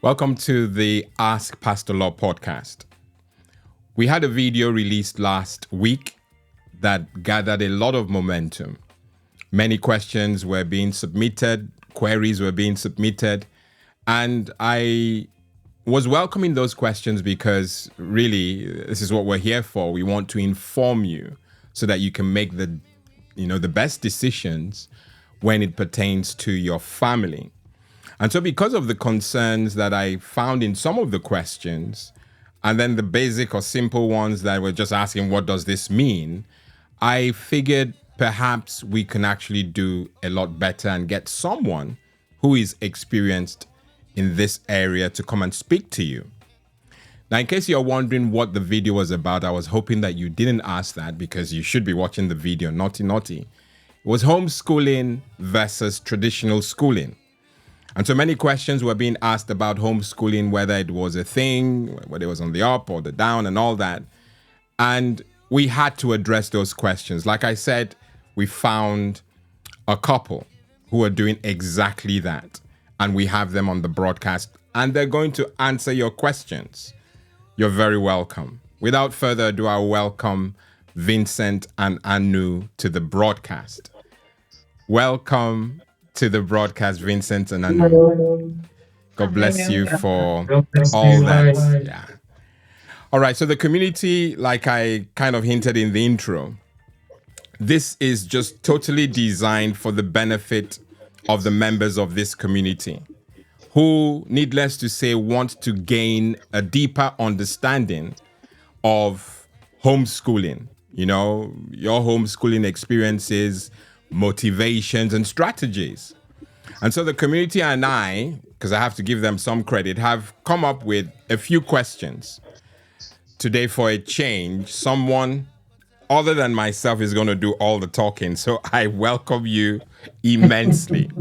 Welcome to the Ask Pastor Law podcast. We had a video released last week that gathered a lot of momentum. Many questions were being submitted, queries were being submitted, and I was welcoming those questions because really this is what we're here for. We want to inform you so that you can make the best decisions when it pertains to your family. And so because of the concerns that I found in some of the questions, and then the basic or simple ones that were just asking, what does this mean? I figured perhaps we can actually do a lot better and get someone who is experienced in this area to come and speak to you. Now, in case you're wondering what the video was about, I was hoping that you didn't ask that because you should be watching the video, naughty. It was homeschooling versus traditional schooling. And so many questions were being asked about homeschooling, whether it was a thing, whether it was on the up or the down and all that. And we had to address those questions. Like I said, we found a couple who are doing exactly that. And we have them on the broadcast and they're going to answer your questions. You're very welcome. Without further ado, I welcome Vincent and Anu to the broadcast. Welcome to the broadcast, Vincent and Anu. God bless you for all that. Yeah. All right. So the community, like I kind of hinted in the intro, this is just totally designed for the benefit of the members of this community who, needless to say, want to gain a deeper understanding of homeschooling, your homeschooling experiences, motivations and strategies. And so the community and I, because I have to give them some credit, have come up with a few questions. Today, for a change, someone other than myself is going to do all the talking. So I welcome you immensely.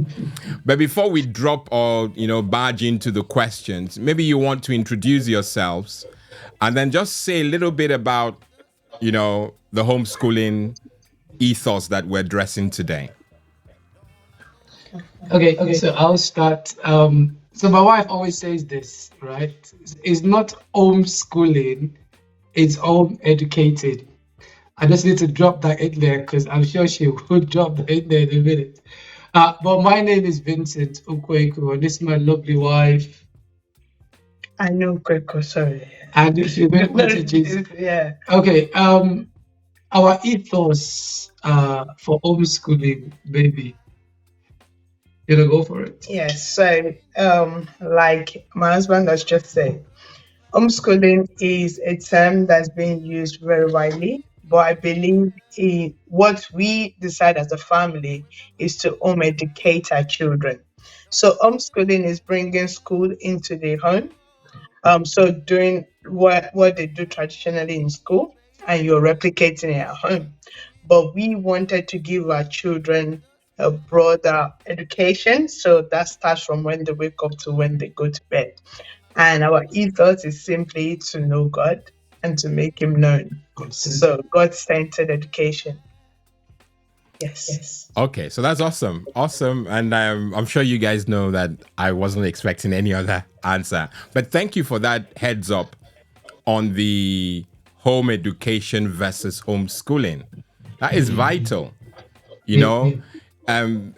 But before we drop or, barge into the questions, maybe you want to introduce yourselves and then just say a little bit about, the homeschooling ethos that we're addressing today. Okay, so I'll start. So my wife always says this, right? It's not homeschooling, it's home educated. I just need to drop that in there because I'm sure she will drop that in there in a minute. But my name is Vincent Ukweku, and this is my lovely wife. Anu Kweko, sorry. And if you make messages. Yeah. Okay, our ethos for homeschooling, baby. Go for it. Yes. So, like my husband has just said, homeschooling is a term that's being used very widely. But I believe what we decide as a family is to home educate our children. So homeschooling is bringing school into the home. So doing what they do traditionally in school, and you're replicating it at home. But we wanted to give our children a broader education. So that starts from when they wake up to when they go to bed. And our ethos is simply to know God and to make him known. So God-centered education. Yes. Okay, so that's awesome. And I'm sure you guys know that I wasn't expecting any other answer. But thank you for that heads up on the home education versus homeschooling. That is vital, and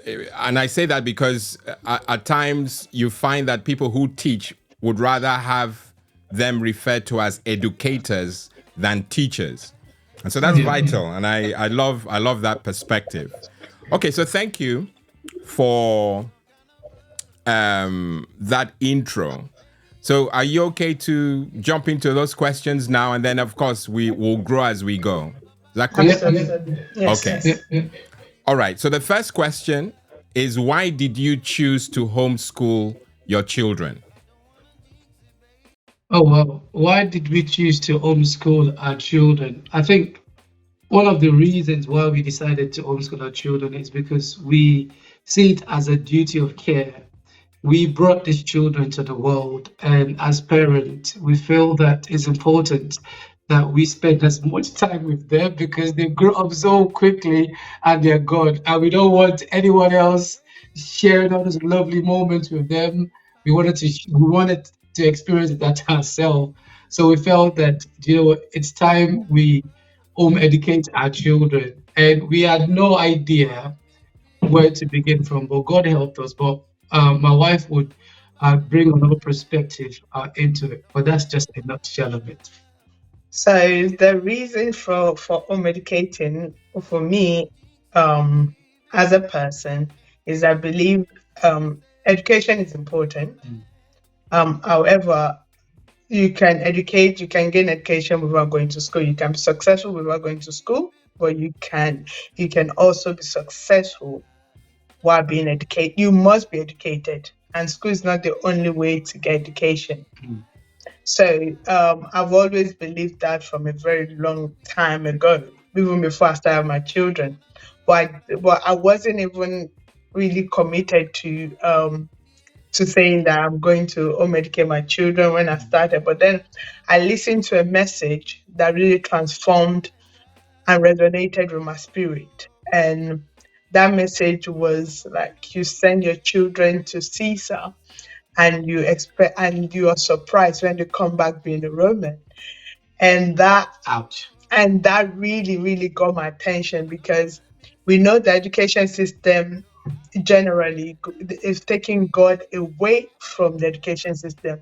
I say that because at times you find that people who teach would rather have them referred to as educators than teachers. And so that's vital. And I love that perspective. Okay, so thank you for that intro. So are you okay to jump into those questions now? And then, of course, we will grow as we go. Is that correct? Yes. Okay. Yeah. All right. So the first question is, why did you choose to homeschool your children? Oh, wow. Why did we choose to homeschool our children? I think one of the reasons why we decided to homeschool our children is because we see it as a duty of care. We brought these children to the world, and as parents, we feel that it's important that we spend as much time with them because they grow up so quickly and they're gone. And we don't want anyone else sharing all those lovely moments with them. we wanted to experience that ourselves. So we felt that, it's time we home educate our children, and we had no idea where to begin from, but God helped us. But my wife would bring another perspective into it, but that's just a nutshell of it. So the reason for home educating for me, as a person, is I believe education is important. However, you can gain education without going to school. You can be successful without going to school, but you can also be successful while being educated. You must be educated, and school is not the only way to get education. So I've always believed that from a very long time ago, even before I started my children. But I wasn't even really committed to saying that I'm going to home educate my children when I started. But then I listened to a message that really transformed and resonated with my spirit. And that message was like, you send your children to Caesar and you are surprised when they come back being a Roman. And that Ouch. and that really, really got my attention, because we know the education system generally is taking God away from the education system.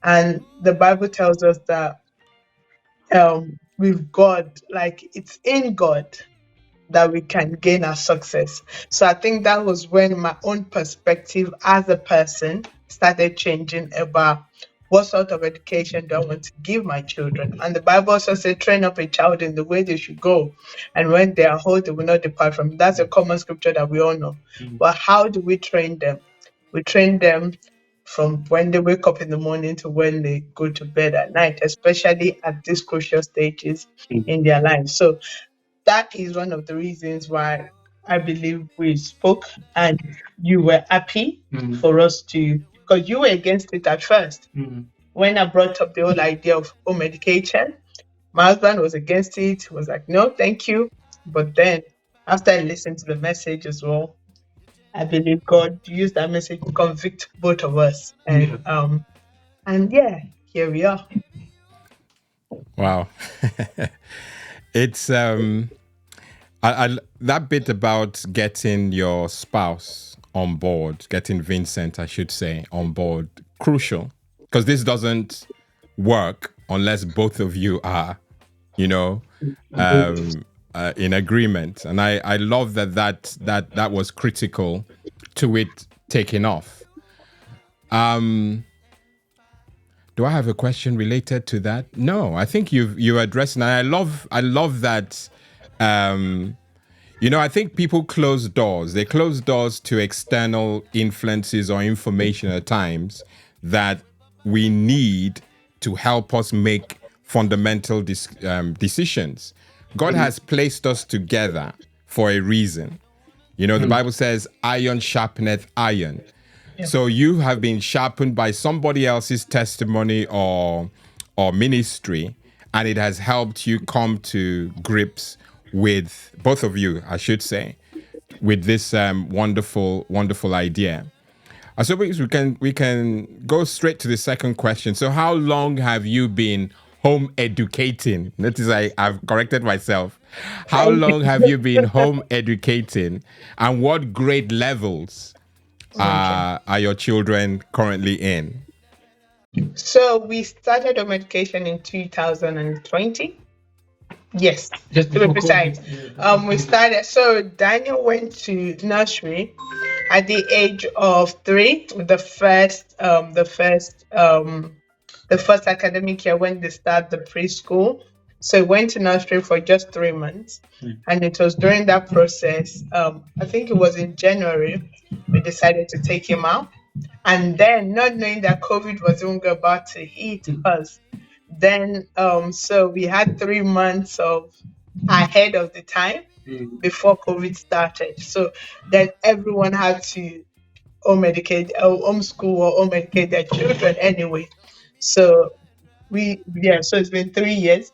And the Bible tells us that with God, like it's in God that we can gain our success. So I think that was when my own perspective as a person started changing about what sort of education do I want to give my children. And the Bible also says, train up a child in the way they should go. And when they are old, they will not depart from it. That's a common scripture that we all know. But how do we train them? We train them from when they wake up in the morning to when they go to bed at night, especially at these crucial stages in their lives. So that is one of the reasons why I believe we spoke and you were happy for us to, because you were against it at first. When I brought up the whole idea of home education, my husband was against it. He was like, no, thank you. But then after I listened to the message as well, I believe God used that message to convict both of us. And yeah, here we are. Wow. It's that bit about getting your spouse on board, getting Vincent, I should say, on board, crucial, because this doesn't work unless both of you are, in agreement. And I love that was critical to it taking off. Do I have a question related to that? No, I think you addressed, and I love that. I think people close doors. They close doors to external influences or information at times that we need to help us make fundamental decisions. God has placed us together for a reason. The Bible says, iron sharpeneth iron. So you have been sharpened by somebody else's testimony or ministry, and it has helped you come to grips with, both of you, I should say, with this wonderful idea. I suppose we can go straight to the second question. So how long have you been home educating? Notice I've corrected myself. How long have you been home educating, and what grade levels are your children currently in? So we started home education in 2020. Yes, Just to be precise. We started. So Daniel went to nursery at the age of 3. The first academic year when they start the preschool. So he went to nursery for just 3 months, and it was during that process. I think it was in January we decided to take him out, and then not knowing that COVID was even about to hit us. Then so we had 3 months of ahead of the time before COVID started. So then everyone had to homeschool or home educate their children anyway. So so it's been 3 years.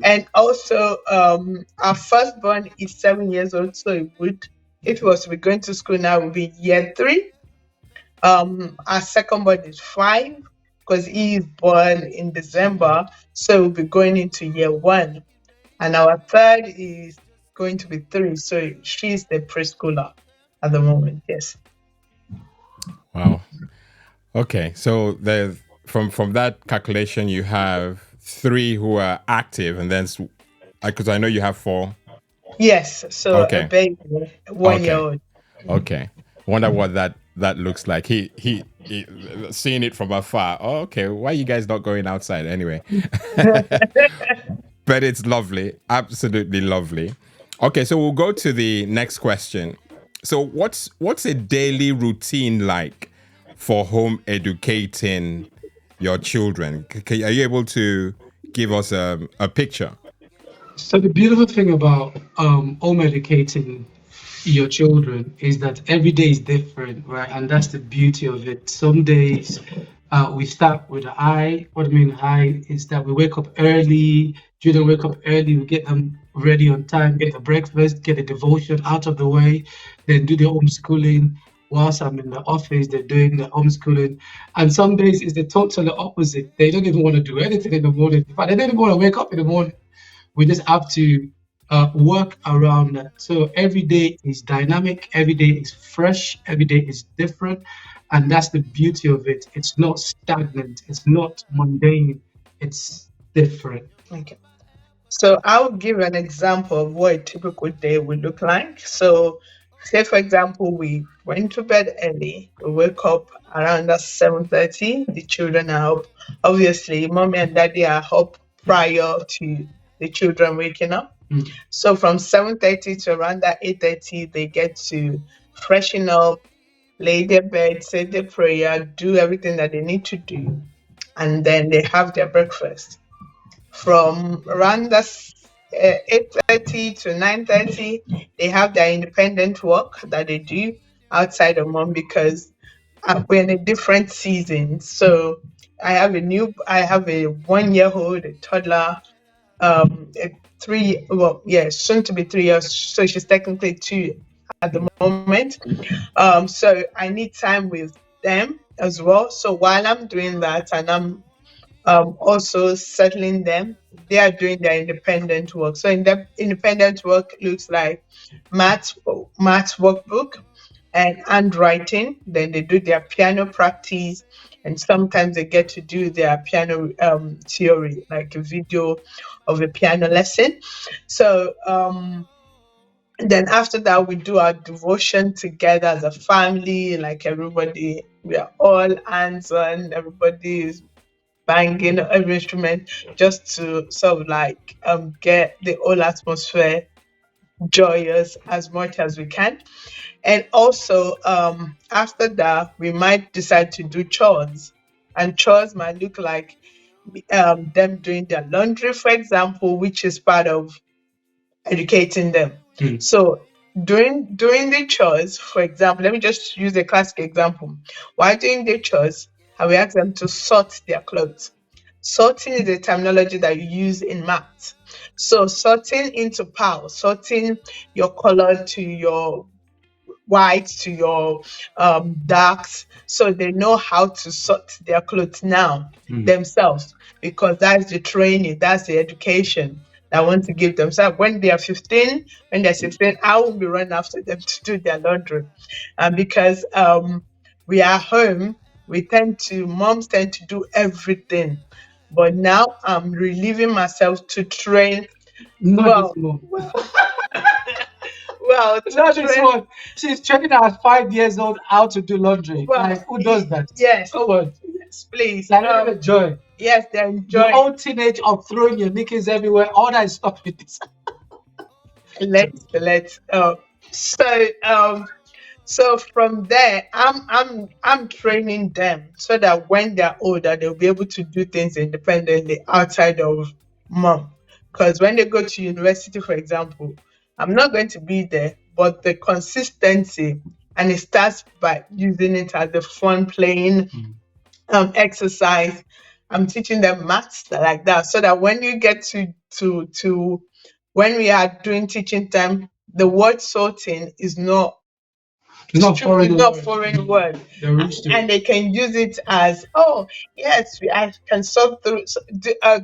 And also our firstborn is 7 years old, so it would, if he was to be going to school now, it would be year 3. Our second born is 5 because he is born in December, so we'll be going into year 1. And our third is going to be 3, so she's the preschooler at the moment. Yes. Wow. Okay, so there's from that calculation, you have 3 who are active, and then because I know you have 4. Yes. So a Okay, baby, 1 year okay, old. okay. Wonder what that looks like. He seeing it from afar. Oh, okay. Why you guys not going outside anyway? But it's lovely, absolutely lovely. Okay, so we'll go to the next question. So what's a daily routine like for home educating your children? Are you able to give us a picture? So the beautiful thing about home educating your children is that every day is different, right? And that's the beauty of it. Some days we start with an I. What I mean I is that we wake up early. Children wake up early. We get them ready on time, get the breakfast, get the devotion out of the way, then do the homeschooling. Whilst I'm in the office, they're doing the homeschooling. And some days it's the totally opposite. They don't even want to do anything in the morning. In fact, they don't even want to wake up in the morning. We just have to work around that. So every day is dynamic, every day is fresh, every day is different. And that's the beauty of it. It's not stagnant, it's not mundane, it's different. Okay. So I'll give an example of what a typical day would look like. So, say for example, we went to bed early. We wake up around 7:30. The children are up. Obviously, mommy and daddy are up prior to the children waking up. So from 7:30 to around 8:30, they get to freshen up, lay their bed, say their prayer, do everything that they need to do, and then they have their breakfast. From around 8:30 to 9:30, they have their independent work that they do outside of mom because we're in a different season. So I have a 1-year-old, a toddler, a soon to be 3 years. So she's technically 2 at the moment. So I need time with them as well. So while I'm doing that and I'm also settling them, they are doing their independent work. So in the independent work looks like math workbook and handwriting. Then they do their piano practice, and sometimes they get to do their piano theory, like a video of a piano lesson. So then after that, we do our devotion together as a family, like everybody, we are all hands on, everybody is banging every instrument just to sort of like get the whole atmosphere joyous as much as we can. And also after that, we might decide to do chores. And chores might look like them doing their laundry, for example, which is part of educating them. So during the chores, for example, let me just use a classic example. While doing the chores, I will ask them to sort their clothes. Sorting is a terminology that you use in math. So sorting into piles, sorting your color to your white to your darks, so they know how to sort their clothes now themselves, because that's the training, that's the education that I want to give them. So when they are 15, when they're 16, I won't be running after them to do their laundry. And because we are home, moms tend to do everything. But now I'm relieving myself to train. Not Well, this mom. well, to Not this train. one. She's training her 5 years old how to do laundry. Well, Like, who does that? Yes. Come on. Yes, please. Like, let them enjoy. Yes, they're Your enjoying. old teenage of throwing your knickers everywhere, all that stuff with this. Let's. So from there, I'm training them so that when they're older, they'll be able to do things independently outside of mom. Because when they go to university, for example, I'm not going to be there, but the consistency, and it starts by using it as a fun playing exercise. I'm teaching them maths like that, so that when you get to when we are doing teaching time, the word sorting is not It's not foreign It's not word. foreign word. They're used to it. And they can use it as, oh yes, I can solve through.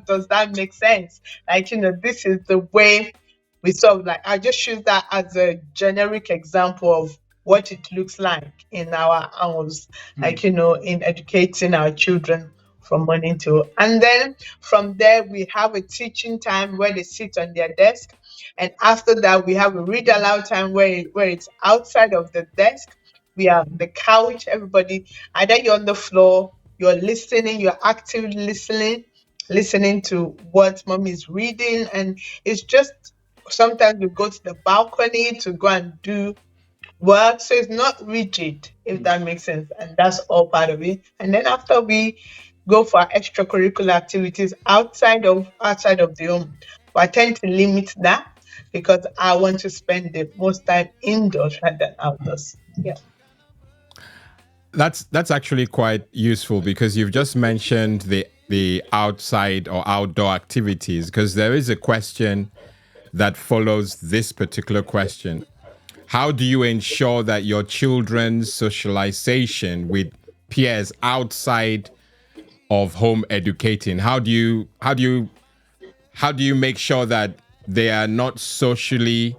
Does that make sense? Like, this is the way we solve. Like, I just use that as a generic example of what it looks like in our house, like, in educating our children from morning to. And then from there we have a teaching time where they sit on their desk, and after that we have a read aloud time where it's outside of the desk. We are on the couch, everybody, either you're on the floor, you're listening, you're actively listening to what mom is reading. And it's just, sometimes we go to the balcony to go and do work. So it's not rigid, if that makes sense. And that's all part of it. And then after we go for our extracurricular activities outside of the home, but I tend to limit that because I want to spend the most time indoors rather than outdoors. Yeah. That's actually quite useful because you've just mentioned the outside or outdoor activities, because there is a question that follows this particular question. How do you ensure that your children's socialization with peers outside of home educating, how do you make sure that they are not socially,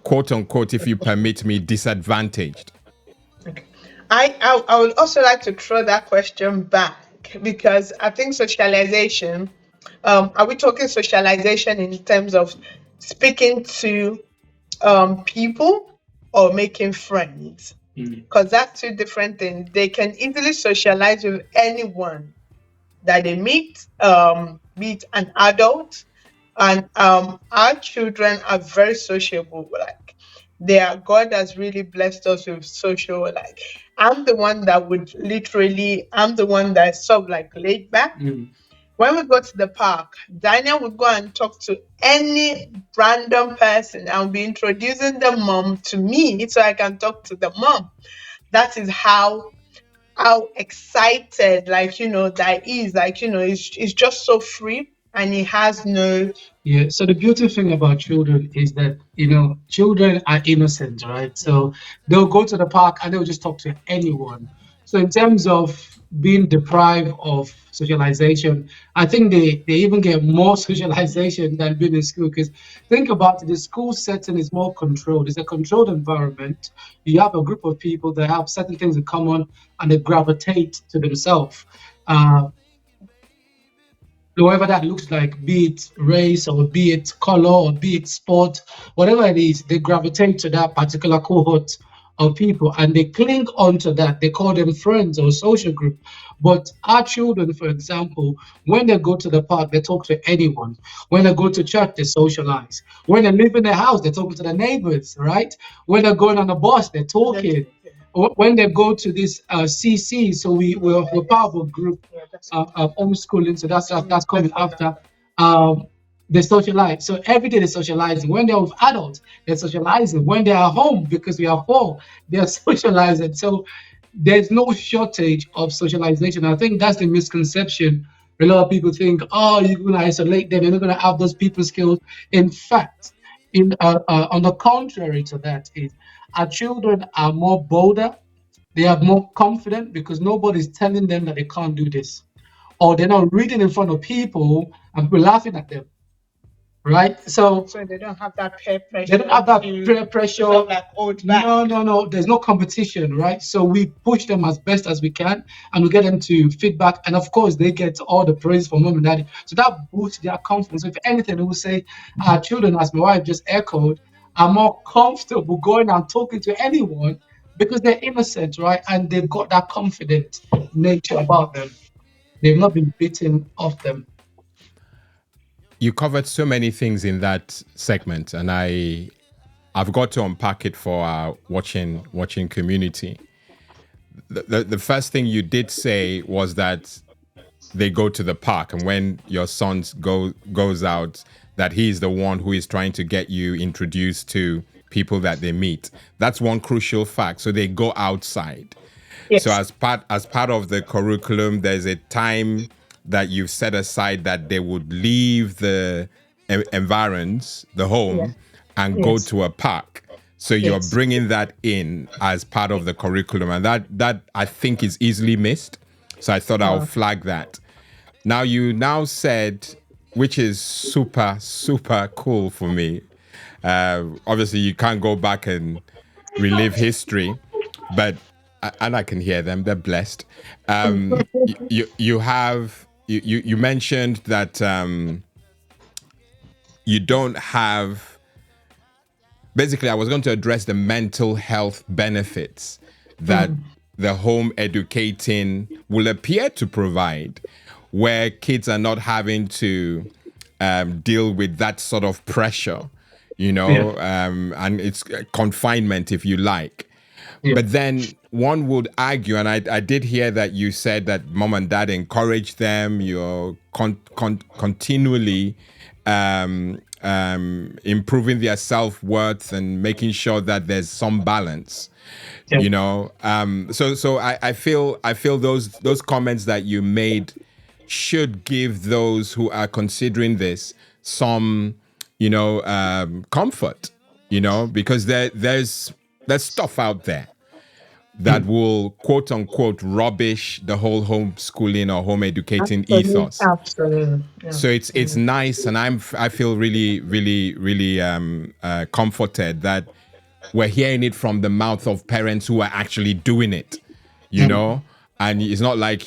quote unquote, if you permit me, disadvantaged? Okay. I would also like to throw that question back because I think socialization, are we talking socialization in terms of speaking to people or making friends? Because that's two different things. They can easily socialize with anyone that they meet an adult, and our children are very sociable. Like, God has really blessed us with social. Like, I'm the one that would literally, I'm the one that's sort of like laid back. When we go to the park, Daniel would go and talk to any random person and be introducing the mom to me so I can talk to the mom. That is how excited, like, that is, like, it's just so free, and he has no. Yeah, so the beautiful thing about children is that, children are innocent, right? So they'll go to the park and they'll just talk to anyone. So in terms of being deprived of socialization, I think they even get more socialization than being in school. Because think about it, the school setting is more controlled. It's a controlled environment. You have a group of people that have certain things in common and they gravitate to themselves. Whatever that looks like, be it race or be it color or be it sport, whatever it is, they gravitate to that particular cohort of people and they cling onto that. They call them friends or social group. But our children, for example, when they go to the park, they talk to anyone. When they go to church, they socialize. When they live in their house, they're talking to the neighbors, right? When they're going on the bus, they're talking. When they go to this CC, so we're part of a group of homeschooling, so that's coming after. They socialize. So every day they're socializing. When they're with adults, they're socializing. When they're at home, because we are four, they're socializing. So there's no shortage of socialization. I think that's the misconception. A lot of people think, oh, you're going to isolate them. You're not going to have those people skills. In fact, on the contrary to that, is our children are more bolder. They are more confident because nobody's telling them that they can't do this, or they're not reading in front of people and we're laughing at them, right? So they don't have that peer pressure. They don't have that peer pressure. Like old back. No. There's no competition, right? So we push them as best as we can, and we get them to feedback, and of course they get all the praise from mom and daddy. So that boosts their confidence. If anything, they will say our children, as my wife just echoed, are more comfortable going and talking to anyone because they're innocent, right? And they've got that confident nature about them. They've not been beaten off them. You covered so many things in that segment, and I've got to unpack it for our watching community. The first thing you did say was that they go to the park, and when your son goes out, that he's the one who is trying to get you introduced to people that they meet. That's one crucial fact. So they go outside. Yes. So as part of the curriculum, there's a time that you've set aside that they would leave the environs, the home, and go to a park. So you're Yes. bringing that in as part of the curriculum, and that I think is easily missed. So I thought I'll flag that. Now you now said, which is super super cool for me. Obviously, you can't go back and relive history, but and I can hear them. They're blessed. You have you mentioned that you don't have. Basically, I was going to address the mental health benefits that the home educating will appear to provide, where kids are not having to deal with that sort of pressure, and it's confinement, if you like. But then one would argue, and I did hear that you said that mom and dad encourage them. You're continually improving their self-worth and making sure that there's some balance. So I feel those comments that you made should give those who are considering this some comfort, because there's stuff out there that will quote unquote rubbish the whole homeschooling or home educating ethos. Absolutely. Yeah. So it's nice, and I feel really really comforted that we're hearing it from the mouth of parents who are actually doing it, and it's not like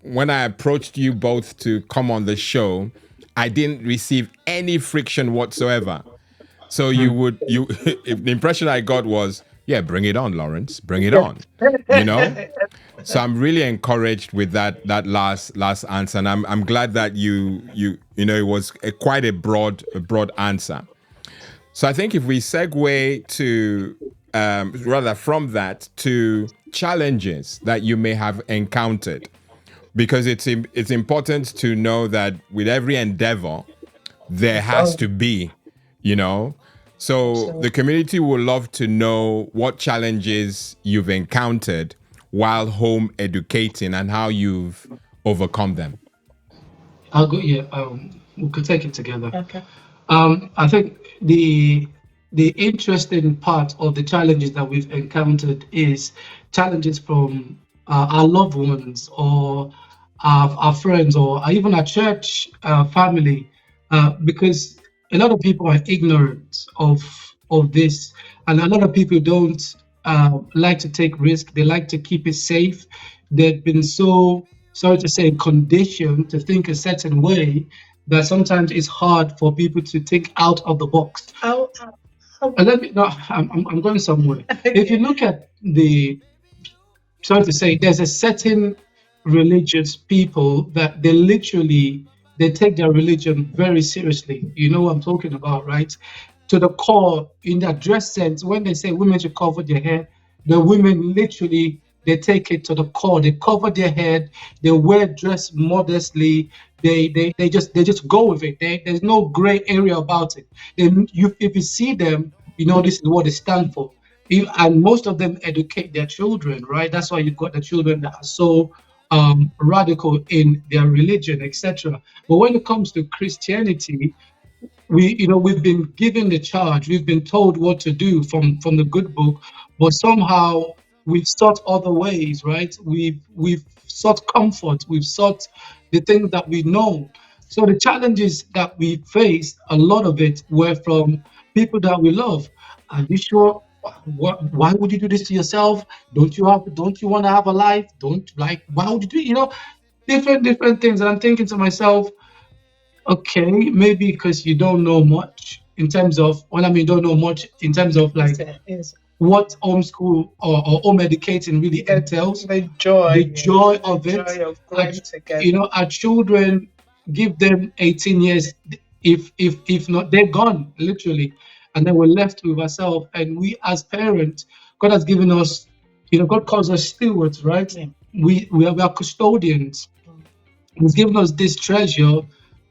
when I approached you both to come on the show, I didn't receive any friction whatsoever. So the impression I got was, yeah, bring it on, Lawrence, bring it on, So I'm really encouraged with that last answer, and I'm glad that it was quite a broad answer. So I think if we segue to rather from that to challenges that you may have encountered, because it's important to know that with every endeavor there has to be, So the community would love to know what challenges you've encountered while home educating and how you've overcome them. I'll go. Yeah, we could take it together. Okay. I think the interesting part of the challenges that we've encountered is challenges from our loved ones or our friends or even our church family, because a lot of people are ignorant of this, and a lot of people don't like to take risk. They like to keep it safe. They've been so, sorry to say, conditioned to think a certain way that sometimes it's hard for people to think out of the box. I'm going somewhere. If you look at there's a certain religious people that they take their religion very seriously. You know what I'm talking about, right? To the core, in that dress sense, when they say women should cover their hair, the women literally, they take it to the core. They cover their head. They wear dress modestly. They just go with it. There's no gray area about it. If you see them, this is what they stand for. And most of them educate their children, right? That's why you've got the children that are so radical in their religion, etc. But when it comes to Christianity, we've been given the charge. We've been told what to do from the good book, but somehow we've sought other ways, right? We've sought comfort. We've sought the things that we know. So the challenges that we faced, a lot of it were from people that we love. Are you sure? Why would you do this to yourself? Don't you want to have a life? Why would you do it? Different things. And I'm thinking to myself, okay, maybe because you don't know much in terms of, don't know much in terms of what homeschool or home educating really entails. The joy of it. The joy of growing together. Our children, give them 18 years. If not, they're gone, literally. And then we're left with ourselves. And we as parents, God has given us, God calls us stewards, right? Yeah. We are custodians. He's given us this treasure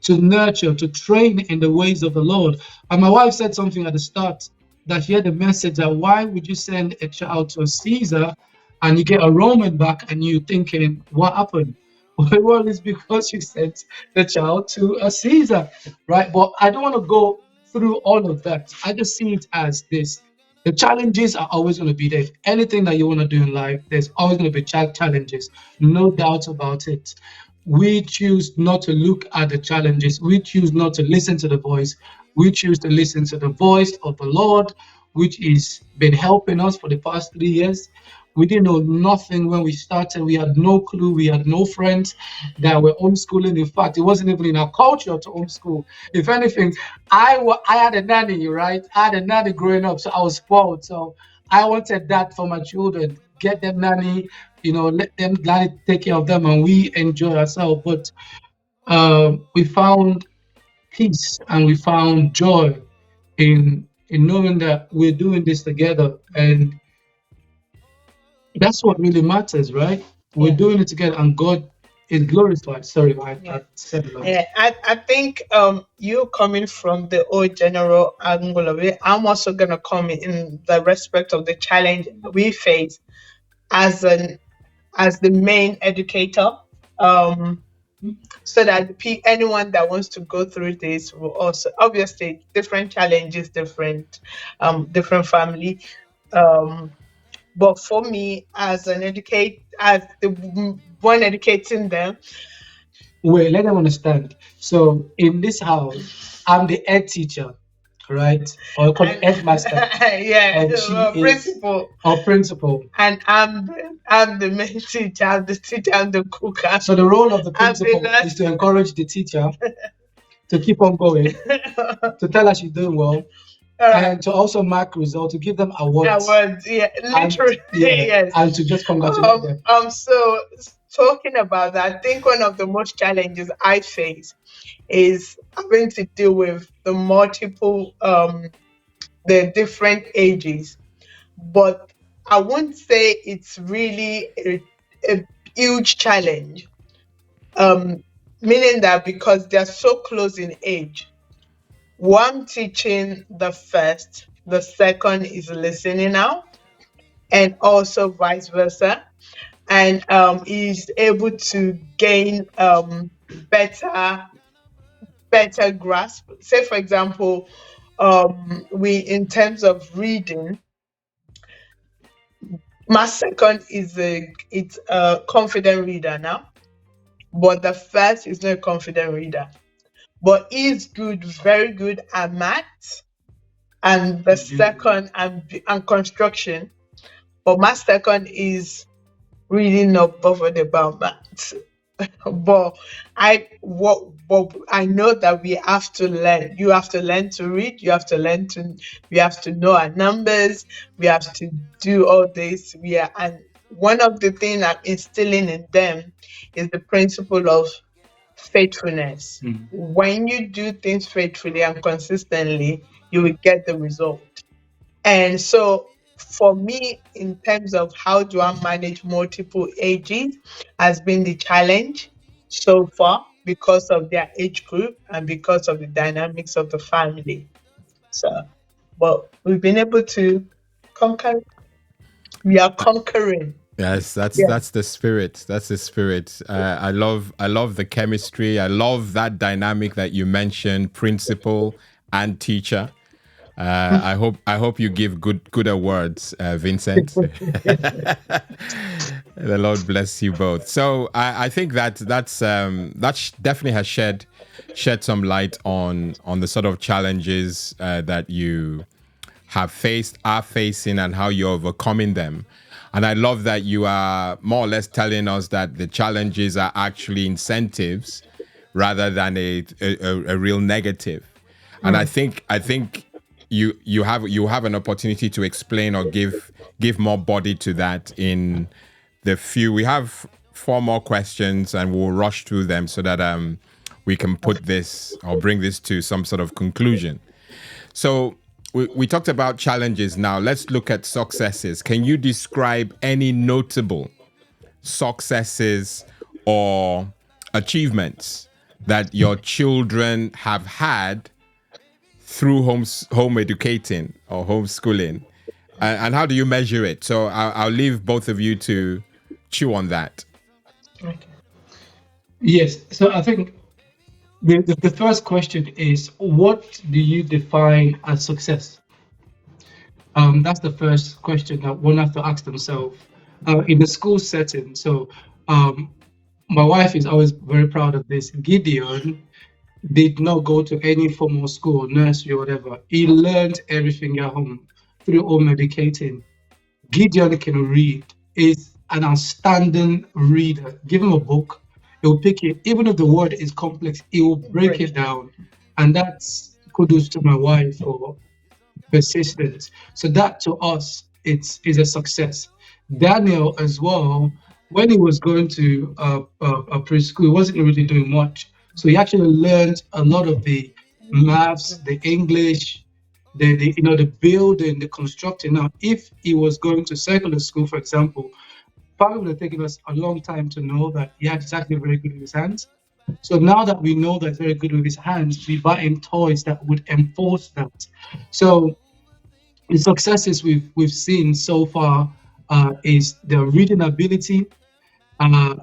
to nurture, to train in the ways of the Lord. And my wife said something at the start, that she had a message that why would you send a child to a Caesar and you get a Roman back and you thinking, what happened? Well, it's because you sent the child to a Caesar, right? But I don't want to go through all of that. I just see it as this. The challenges are always going to be there. If anything that you want to do in life, there's always going to be challenges, no doubt about it. We choose not to look at the challenges. We choose not to listen to the voice. We choose to listen to the voice of the Lord, which has been helping us for the past 3 years. We didn't know nothing when we started. We had no clue. We had no friends that were homeschooling. In fact, it wasn't even in our culture to homeschool. If anything, I had a nanny, right? I had a nanny growing up, so I was spoiled. So I wanted that for my children. Get them nanny, let them nanny take care of them, and we enjoy ourselves. But we found peace and we found joy in knowing that we're doing this together, and that's what really matters, right? We're Yeah. doing it together, and God is glorified. Sorry, I said a lot. Yeah, I think you coming from the old general angle of it, I'm also gonna come in the respect of the challenge we face as the main educator. Um, so that anyone that wants to go through this will also, obviously, different challenges, different family. Um, but for me, as the one educating them. Wait, let them understand. So in this house, I'm the head teacher, right? Or I call it headmaster, Yeah, and she is principal. our principal. And I'm the main teacher, I'm the teacher, I'm the cooker. So the role of the I'm the principal nurse. is to encourage the teacher to keep on going, to tell her she's doing well, and to also mark results, to give them awards. Awards, yeah, literally, yes. And to just congratulate them. So talking about that, I think one of the most challenges I face is having to deal with the multiple, the different ages. But I won't say it's really a huge challenge. Meaning that because they're so close in age, one teaching the first, the second is listening now, and also vice versa. And is able to gain better grasp. Say, for example, we in terms of reading, my second is it's a confident reader now, but the first is not a confident reader. But he's good, very good at maths, and the second and construction. But my second is really not bothered about maths. But I know that we have to learn. You have to learn to read. You have to learn to. We have to know our numbers. We have to do all this. And one of the things I'm instilling in them is the principle of faithfulness. When you do things faithfully and consistently, you will get the result. And so for me, in terms of how do I manage multiple ages, has been the challenge so far because of their age group and because of the dynamics of the family. So, but we've been able to conquer. We are conquering. Yes, Yeah. that's the spirit. That's the spirit. I love the chemistry. I love that dynamic that you mentioned, principal and teacher. I hope you give good awards, Vincent. The Lord bless you both. So I think definitely has shed some light on the sort of challenges that you are facing, and how you're overcoming them. And I love that you are more or less telling us that the challenges are actually incentives rather than a real negative. And I think you have an opportunity to explain or give more body to that in the few. We have 4 more questions, and we'll rush through them so that we can put this or bring this to some sort of conclusion. So we talked about challenges. Now let's look at successes. Can you describe any notable successes or achievements that your children have had through home educating or homeschooling, and how do you measure it? So I'll leave both of you to chew on that. Okay. Yes. So I think the first question is, what do you define as success? That's the first question that one has to ask themselves in the school setting. So, my wife is always very proud of this. Gideon did not go to any formal school, nursery, or whatever. He learned everything at home through home educating. Gideon can read, is an outstanding reader. Give him a book, he'll pick it. Even if the word is complex, he will break it down. And that's kudos to my wife for persistence. So that to us, it's is a success. Daniel as well, when he was going to a preschool, he wasn't really doing much. So he actually learned a lot of the maths, the English, the the building, the constructing. Now, if he was going to secular school, for example, probably would have taken us a long time to know that he had exactly very good with his hands. So now that we know that he's very good with his hands, we buy him toys that would enforce that. So the successes we've seen so far is their reading ability,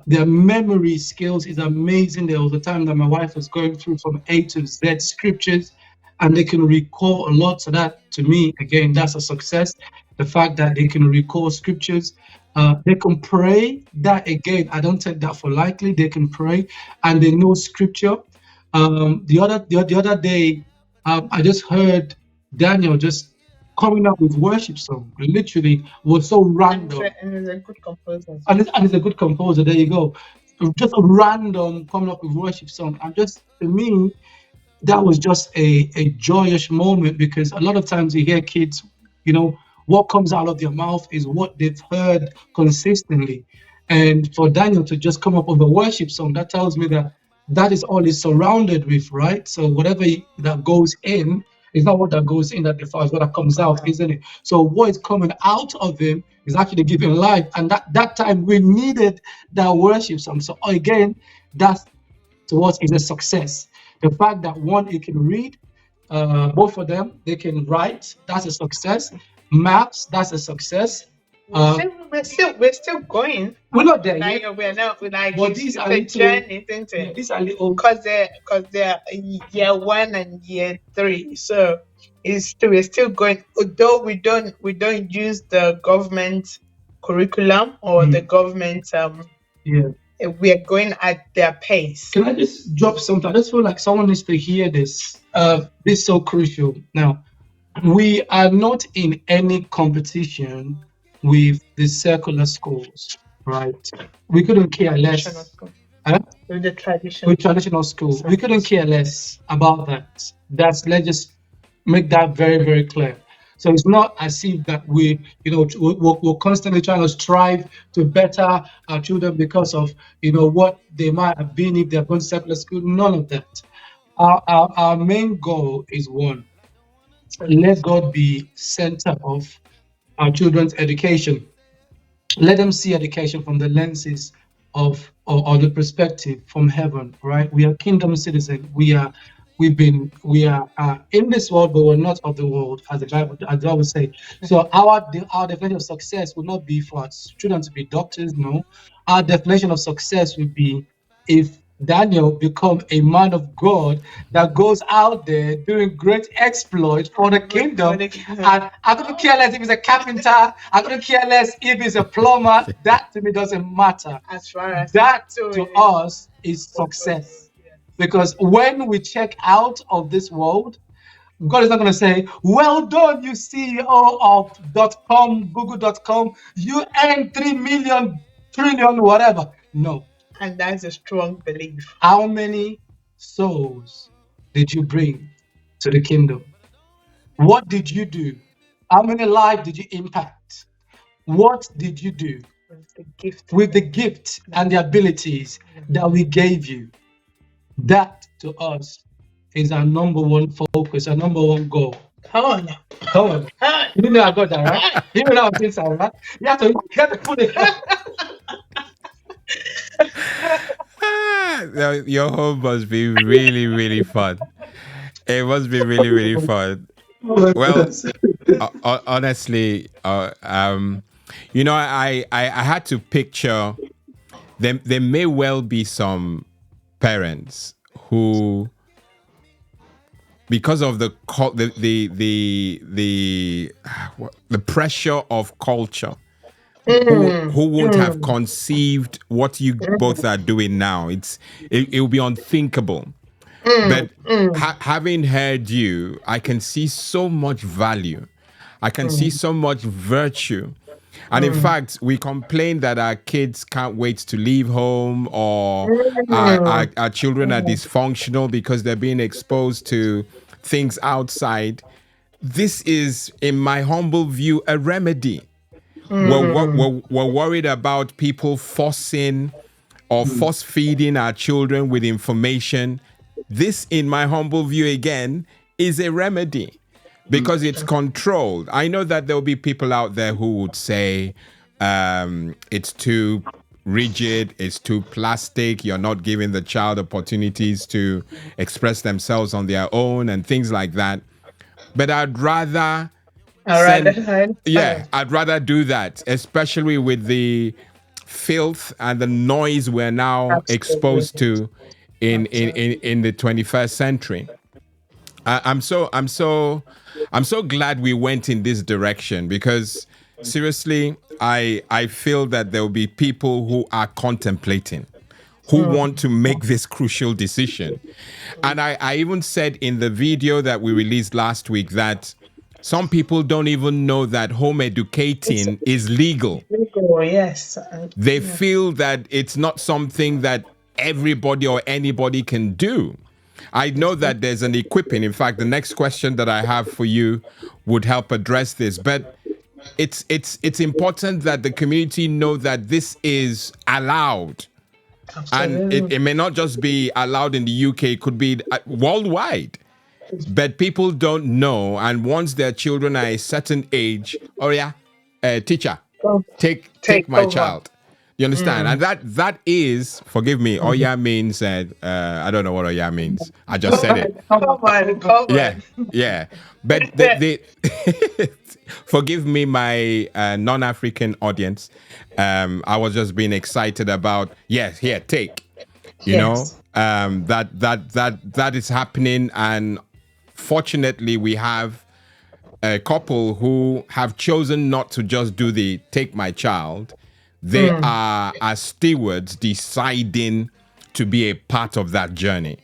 their memory skills is amazing. There was a time that my wife was going through from A to Z scriptures, and they can recall a lot. So that, to me, again, that's a success. The fact that they can recall scriptures, they can pray. That again, I don't take that for likely. They can pray, and they know scripture. The other day, I just heard Daniel just coming up with worship song. Literally was so random. And he's a good composer. And he's a good composer. There you go. Just a random coming up with worship song. And just to me, that was just a joyous moment, because a lot of times you hear kids, what comes out of their mouth is what they've heard consistently. And for Daniel to just come up with a worship song, that tells me that that is all he's surrounded with, right? So whatever that goes in is not what that goes in that defiles, what that comes out, isn't it? So what is coming out of him is actually giving life. And that time we needed that worship song. So again, that's to us is a success. The fact that one, he can read, both of them, they can write, that's a success. Maps, that's a success. We're still going. We're not there Like, yet. we're not like But it's these a are little, journey, isn't yeah, it? these are little. Because they're year 1 and year 3, so we're still going. Although we don't use the government curriculum or the government Yeah. we're going at their pace. Can I just drop something? I just feel like someone needs to hear this. This is so crucial. Now, we are not in any competition with the secular schools, right? We couldn't care Traditional less. school. Huh? With the traditional. With traditional school, we couldn't care less about that. Let's just make that very, very clear. So it's not as if that we're constantly trying to strive to better our children because of what they might have been if they're going to secular school. None of that. Our main goal is one: let God be center of our children's education. Let them see education from the lenses of or the perspective from heaven, right? We are kingdom citizens. We are in this world, but we're not of the world, as the Bible say. So our definition of success would not be for our children to be doctors. No, our definition of success would be if Daniel become a man of God that goes out there doing great exploits for the kingdom. And I couldn't care less if he's a carpenter. I couldn't care less if he's a plumber. That to me doesn't matter. As far as that to us is success. Because when we check out of this world, God is not going to say, well done, you CEO of .com, google.com, you earn 3 million, trillion, whatever. No. And that's a strong belief. How many souls did you bring to the kingdom? What did you do? How many lives did you impact? What did you do with the gift and the abilities that we gave you? That to us is our number one focus, our number one goal. Come on. You know I got that, right? You know I'm saying that, right? You have to put it. Your home must be really, really fun. It must be really, really fun. Well, honestly, I had to picture them. There may well be some parents who because of the pressure of culture, who won't have conceived what you both are doing now. It will be unthinkable. But having heard you, I can see so much value. I can see so much virtue. And in fact, we complain that our kids can't wait to leave home, or our children are dysfunctional because they're being exposed to things outside. This is, in my humble view, a remedy. We're worried about people forcing or force feeding our children with information. This, in my humble view, again, is a remedy because it's controlled. I know that there'll be people out there who would say it's too rigid, it's too plastic, you're not giving the child opportunities to express themselves on their own and things like that. But I'd rather I'd rather do that, especially with the filth and the noise we're now exposed to in the 21st century. I'm so glad we went in this direction, because seriously, I feel that there will be people who are contemplating, who want to make this crucial decision. And I even said in the video that we released last week that some people don't even know that home educating is legal. Yes. They feel that it's not something that everybody or anybody can do. I know that there's an equipping. In fact, the next question that I have for you would help address this. But it's important that the community know that this is allowed. Absolutely. And it may not just be allowed in the UK, it could be worldwide. But people don't know, and once their children are a certain age, teacher, take my over. child. You understand? And that is, forgive me, Oya means, I don't know what Oya means. I just said it. Come on. Yeah. But forgive me, my non-African audience. I was just being excited about, take. You know, that is happening. And fortunately, we have a couple who have chosen not to just do the take my child. They are, as stewards, deciding to be a part of that journey.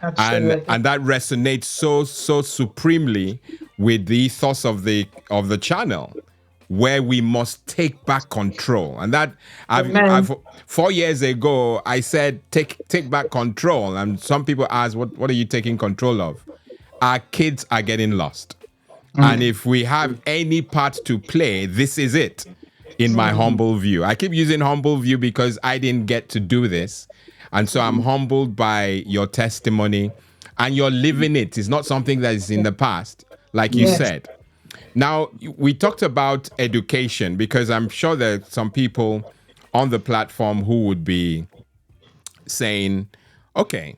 Absolutely. And that resonates so supremely with the ethos of the channel, where we must take back control. And that I've 4 years ago, I said take back control, and some people ask, what are you taking control of? Our kids are getting lost, and if we have any part to play, this is it. In my humble view, I keep using humble view because I didn't get to do this, and so I'm humbled by your testimony, and you're living it. It's not something that is in the past, like you said. Now, we talked about education, because I'm sure there are some people on the platform who would be saying, okay,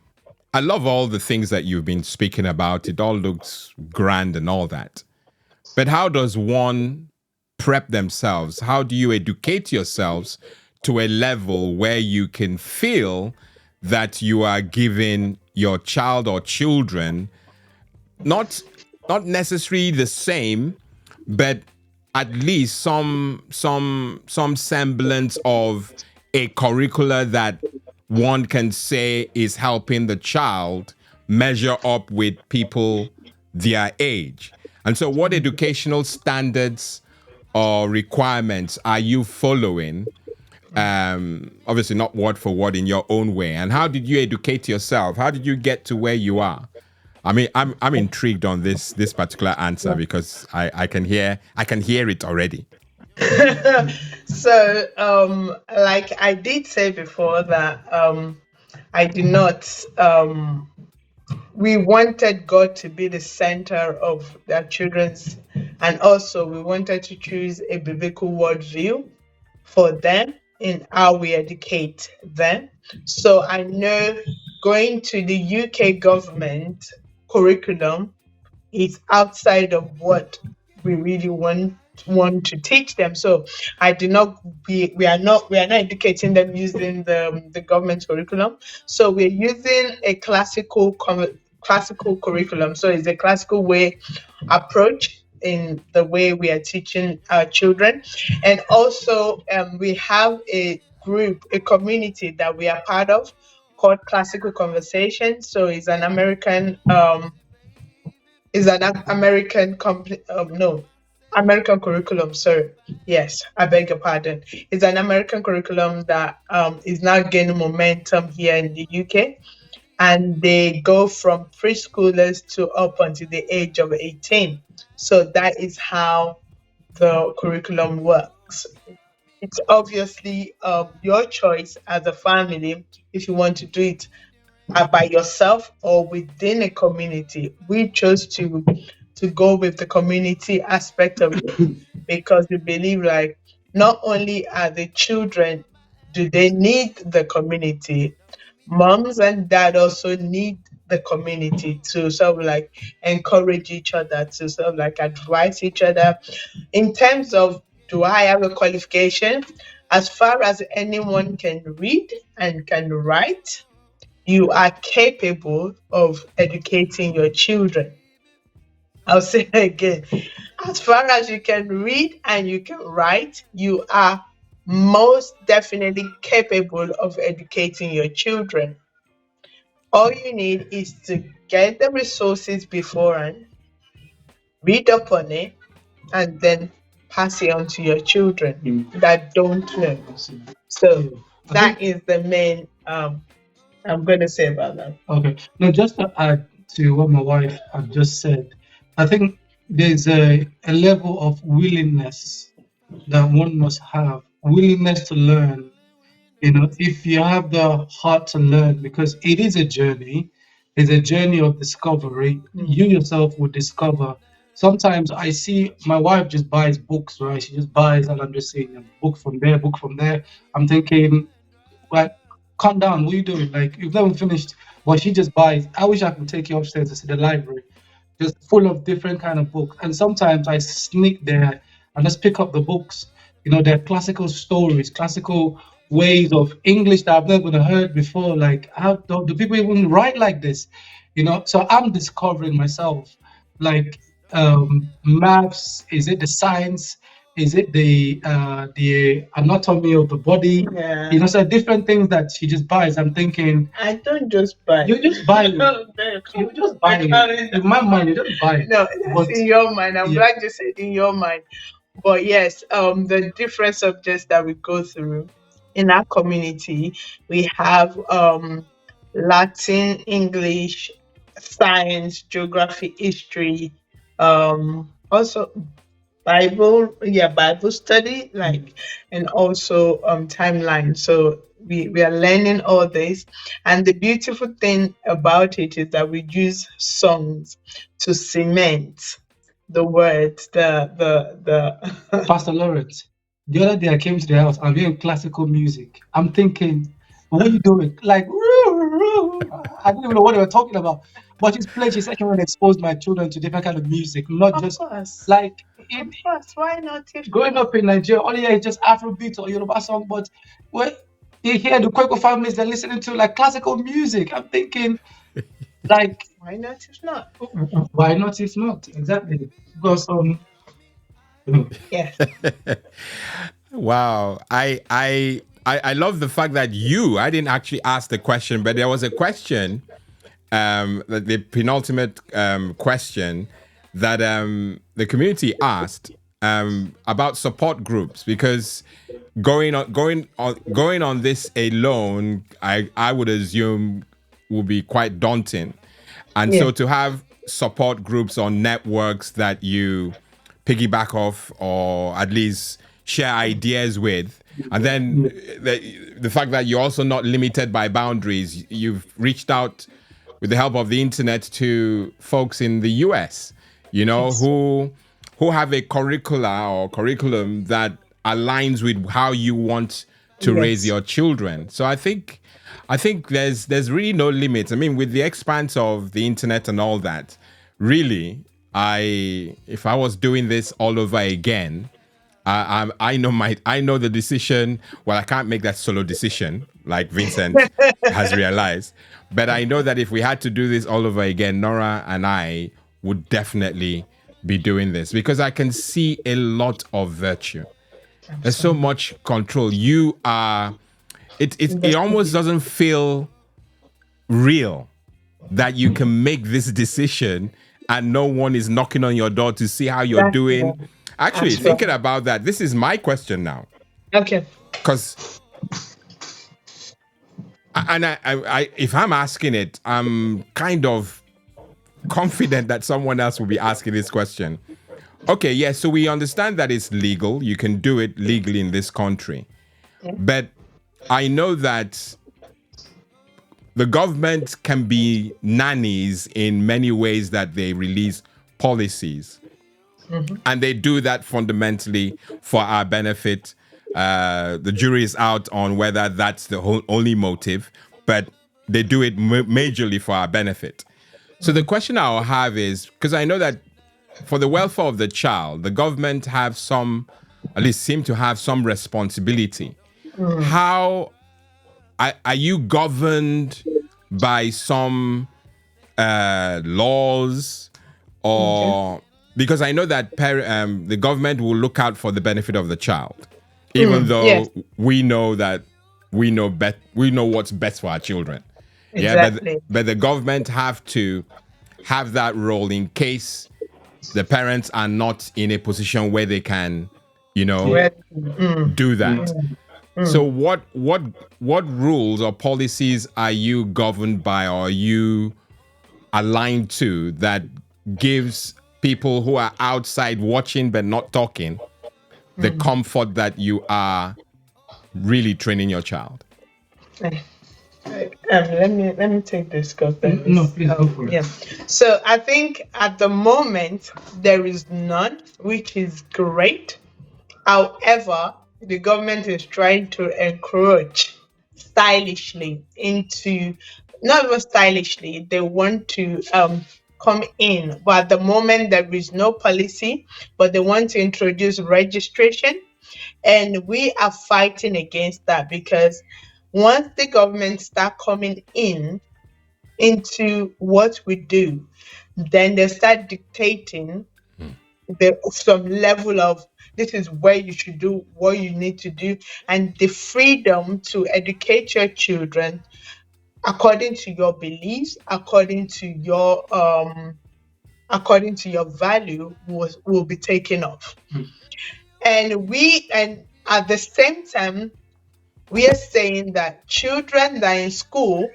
I love all the things that you've been speaking about. It all looks grand and all that. But how does one prep themselves? How do you educate yourselves to a level where you can feel that you are giving your child or children not necessarily the same, but at least some semblance of a curricula that one can say is helping the child measure up with people their age? And so what educational standards or requirements are you following? Obviously not word for word, in your own way. And how did you educate yourself? How did you get to where you are? I mean, I'm intrigued on this particular answer, because I can hear it already. So, like I did say before, that I did not. We wanted God to be the center of their children's, and also we wanted to choose a biblical worldview for them in how we educate them. So I know going to the UK government curriculum is outside of what we really want to teach them. So I do not we are not educating them using the government curriculum. So we're using a classical classical curriculum. So it's a classical way approach in the way we are teaching our children. And also, we have a group, a community that we are part of called Classical Conversation. So it's an American American company. No, American curriculum. Sorry, yes, I beg your pardon. It's an American curriculum that is now gaining momentum here in the UK, and they go from preschoolers to up until the age of 18. So that is how the curriculum works. It's obviously your choice as a family if you want to do it by yourself or within a community. We chose to go with the community aspect of it because we believe like not only are the children do they need the community, moms and dad also need the community to sort of like encourage each other, to sort of like advise each other in terms of do I have a qualification? As far as anyone can read and can write, you are capable of educating your children. I'll say it again. As far as you can read and you can write, you are most definitely capable of educating your children. All you need is to get the resources beforehand, read up on it, and then pass it on to your children that don't know. So that is the main I'm going to say about that. Okay. Now, just to add to what my wife had just said, I think there's a level of willingness that one must have, willingness to learn. If you have the heart to learn, because it is a journey, it's a journey of discovery. You yourself will discover. Sometimes I see my wife just buys books, right? She just buys, and I'm just saying a book from there, book from there. I'm thinking, like, calm down, what are you doing? Like, you've never finished. But she just buys. I wish I could take you upstairs to see the library, just full of different kind of books. And sometimes I sneak there and just pick up the books. They're classical stories, classical ways of English that I've never heard before. Like, how do people even write like this? So I'm discovering myself. Like, maths, is it the science? Is it the anatomy of the body? Yeah. So different things that she just buys. I'm thinking, I don't just buy. you just buy it. You just buy it. In my mind, you just buy it. No, that's in your mind. I'm yeah. glad you said in your mind. But yes, the different subjects that we go through in our community, we have Latin, English, science, geography, history, also Bible study, like, and also timeline. So we are learning all this, and the beautiful thing about it is that we use songs to cement the words, the Pastor Lawrence, the other day I came to the house, I'm hearing classical music. I'm thinking, what are you doing? Like, I didn't even know what they were talking about. But she's playing, she said she want to expose my children to different kind of music, not of just course, like of course, why not? If growing up in Nigeria, all you hear is just Afrobeat or Yoruba song, but when you hear the Quaker families, they're listening to like classical music. I'm thinking, like, why not? If not, why not if not? Exactly. Because yes. Wow. I love the fact that I didn't actually ask the question, but there was a question, the penultimate question that the community asked about support groups, because going on this alone, I would assume will be quite daunting. And so to have support groups or networks that you piggyback off or at least share ideas with, and then the fact that you're also not limited by boundaries, you've reached out with the help of the internet to folks in the US, who have a curriculum that aligns with how you want to raise your children. So I think there's really no limit. I mean, with the expanse of the internet and all that, really, if I was doing this all over again, I know the decision. Well, I can't make that solo decision like Vincent has realized, but I know that if we had to do this all over again, Nora and I would definitely be doing this because I can see a lot of virtue. There's so much control. You are. It almost doesn't feel real that you can make this decision and no one is knocking on your door to see how you're doing. Actually, thinking about that, this is my question now. Okay. Because, and I, if I'm asking it, I'm kind of confident that someone else will be asking this question. Okay, yeah, so we understand that it's legal. You can do it legally in this country. But I know that the government can be nannies in many ways that they release policies. And they do that fundamentally for our benefit. The jury is out on whether that's the only motive, but they do it majorly for our benefit. So the question I'll have is, because I know that for the welfare of the child, the government have some, at least seem to have some responsibility. How are you governed by some laws or because I know that the government will look out for the benefit of the child, even though we know that we know what's best for our children. Exactly. Yeah, but the government have to have that role in case the parents are not in a position where they can, do that. So what rules or policies are you governed by or are you aligned to that gives people who are outside watching but not talking the comfort that you are really training your child? Let me take this because No, please go for it. yeah. So I think at the moment there is none, which is great. However, the government is trying to encroach stylishly into, not even stylishly, they want to come in. But at the moment, there is no policy, but they want to introduce registration. And we are fighting against that because once the government start coming into what we do, then they start dictating some level of this is where you should do what you need to do, and the freedom to educate your children according to your beliefs, according to your value will be taken off. And at the same time we are saying that children that are in school,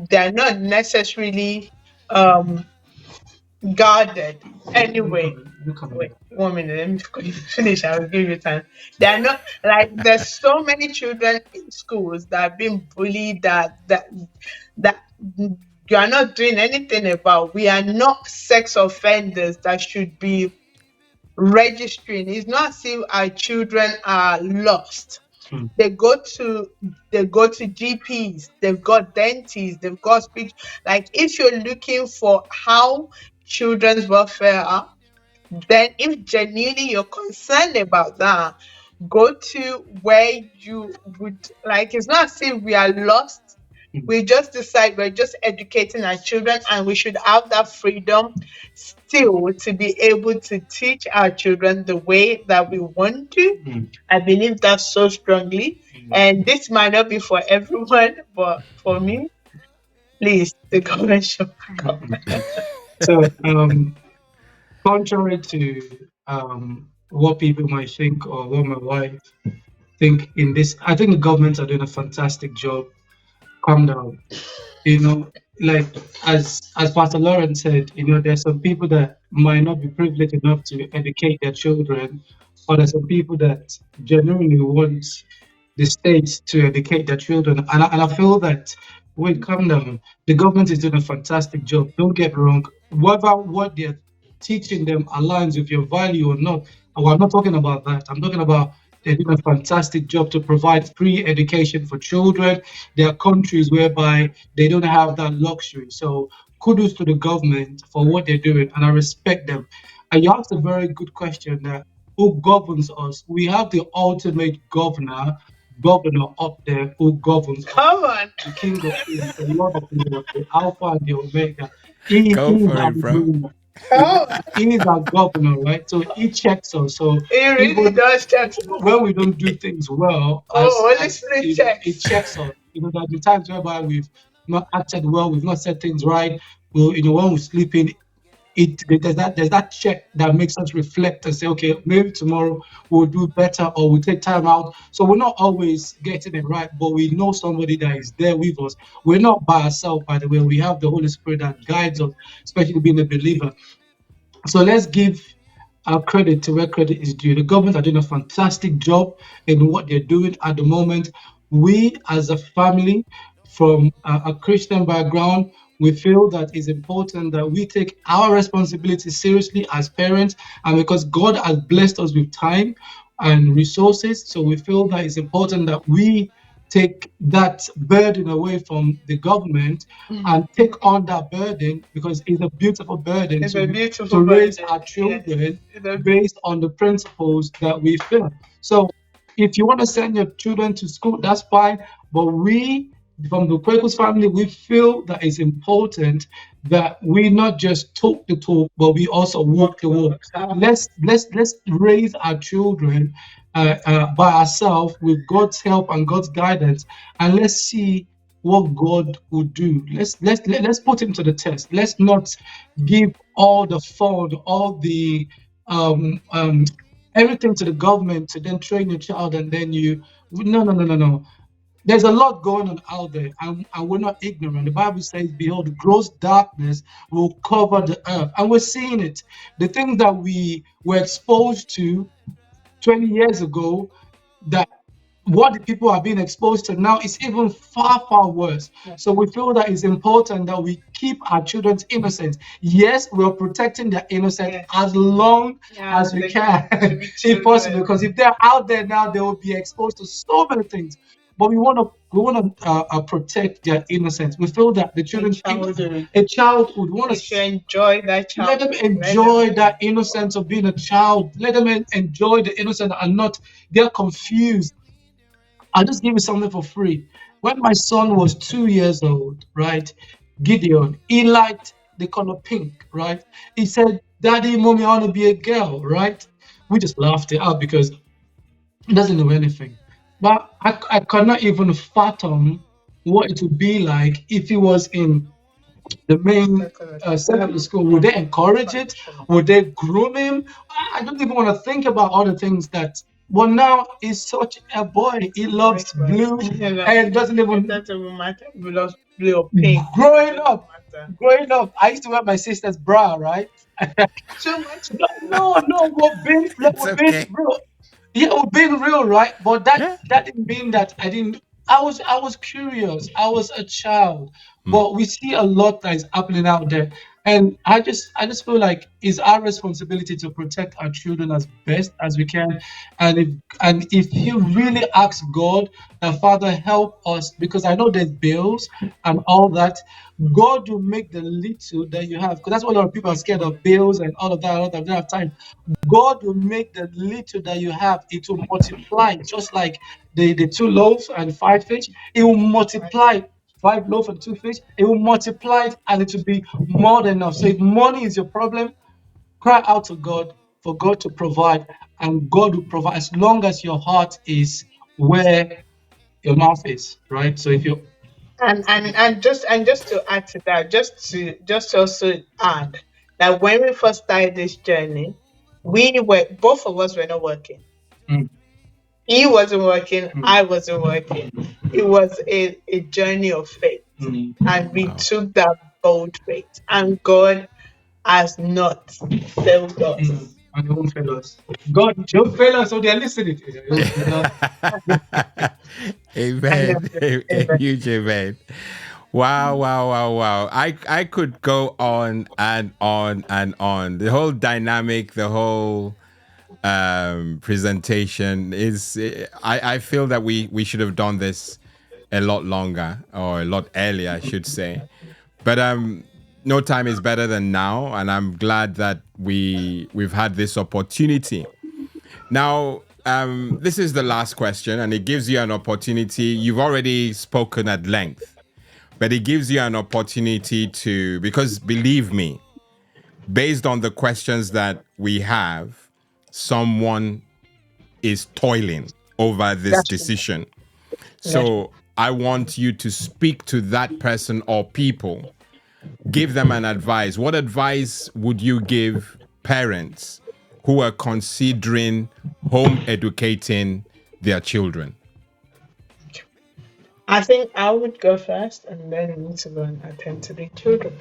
they're not necessarily guarded anyway. Wait 1 minute, let me finish. I will give you time. They are not like there's so many children in schools that are being bullied that you are not doing anything about. We are not sex offenders that should be registering. It's not as if our children are lost. They go to GPs, they've got dentists, they've got speech. Like if you're looking for how children's welfare are, then if genuinely you're concerned about that, go to where you would like. It's not as if we are lost. We just decide we're just educating our children and we should have that freedom still to be able to teach our children the way that we want to. I believe that so strongly. And this might not be for everyone, but for me, please, the government should back up. So, contrary to what people might think or what my wife think in this, I think the governments are doing a fantastic job. Calm down. Like as Pastor Lawrence said, there's some people that might not be privileged enough to educate their children, or there's some people that genuinely want the state to educate their children. And I feel that, wait, calm down. The government is doing a fantastic job. Don't get me wrong. Whether what they're teaching them aligns with your value or not, I'm not talking about that. I'm talking about they're doing a fantastic job to provide free education for children. There are countries whereby they don't have that luxury. So kudos to the government for what they're doing, and I respect them. And you asked a very good question that who governs us. We have the ultimate governor up there who governs us. Come on. The King of Kings, the Lord of Lords, the Alpha and the Omega. He Go is for our it, bro. ruler. Come on. He is our governor, right? So he checks us. So It really even does check. when we don't do things well, Oh, Holy as Spirit it checks. checks us. There have been times whereby we've not acted well, we've not said things right. Well, when we're sleeping, there's that check that makes us reflect and say, okay, maybe tomorrow we'll do better or we'll take time out. So we're not always getting it right, but we know somebody that is there with us. We're not by ourselves, by the way. We have the Holy Spirit that guides us, especially being a believer. So let's give our credit to where credit is due. The government are doing a fantastic job in what they're doing at the moment. We, as a family from a Christian background, we feel that it's important that we take our responsibility seriously as parents, and because God has blessed us with time and resources, so we feel that it's important that we take that burden away from the government and take on that burden because it's a beautiful burden It's a to beautiful raise burden. our children Yes. It's a based on the principles that we feel. So if you want to send your children to school, that's fine. But we, from the Quakers family, we feel that it's important that we not just talk the talk, but we also walk the walk. Let's raise our children by ourselves with God's help and God's guidance, and let's see what God will do. Let's put him to the test. Let's not give all the fault, all the um, um, everything to the government to then train your child and then you no. There's a lot going on out there, and we're not ignorant. The Bible says, behold, gross darkness will cover the earth, and we're seeing it. The things that we were exposed to 20 years ago, that what the people are being exposed to now is even far worse. So we feel that it's important that we keep our children's innocence. Yes, we're protecting their innocence as long as we can, if possible. Because if they're out there now, they will be exposed to so many things. But we want to protect their innocence. We feel that the children's a childhood. We want They to should enjoy that let them childhood. enjoy that innocence of being a child. Let them enjoy the innocence and not get confused. I'll just give you something for free. When my son was 2 years old, right, Gideon, he liked the color pink, right? He said, Daddy, Mommy, I want to be a girl, right? We just laughed it out because he doesn't know anything. But I cannot even fathom what it would be like if he was in the main secondary school. Would they encourage it? Would they groom him? I don't even want to think about all the things that. Well, now he's such a boy. He loves blue and doesn't It even. doesn't matter. We love blue or pink. Growing It up, doesn't matter. growing up, I used to wear my sister's bra, right? Too much. No, It's we're being okay. real. Yeah, we're being real, right? But that Yeah. that didn't mean that I didn't. I was curious. I was a child, Mm. but we see a lot that is happening out there, and I just feel like it's our responsibility to protect our children as best as we can, and if you really ask God, Father, help us, because I know there's bills and all that. God will make the little that you have, because that's what a lot of people are scared of, bills and all of that. All of that. They don't have time. God will make the little that you have, it will multiply, just like the two loaves and five fish. It will multiply five loaves and two fish. It will multiply it and it will be more than enough. So if money is your problem, cry out to God for God to provide, and God will provide as long as your heart is where your mouth is, right? So if you And just to add to that, just to also add that when we first started this journey, we were both of us were not working. Mm, He wasn't working, mm, I wasn't working. It was a journey of faith. mm, And we Wow. took that bold faith. And God has not failed us. and it won't fail us. God, don't fail us, so they're listening. He won't fail us. Amen. A huge amen. Wow, wow, wow, wow. I could go on and on and on. The whole dynamic, the whole presentation is I feel that we should have done this a lot longer, or a lot earlier, I should say. But no time is better than now, and I'm glad that we've had this opportunity. Now, this is the last question, and it gives you an opportunity. You've already spoken at length, but it gives you an opportunity to, because believe me, based on the questions that we have, someone is toiling over this That's true. decision. That's true. So I want you to speak to that person or people, give them an advice. What advice would you give parents who are considering home educating their children? I think I would go first and then need to go and attend to the children.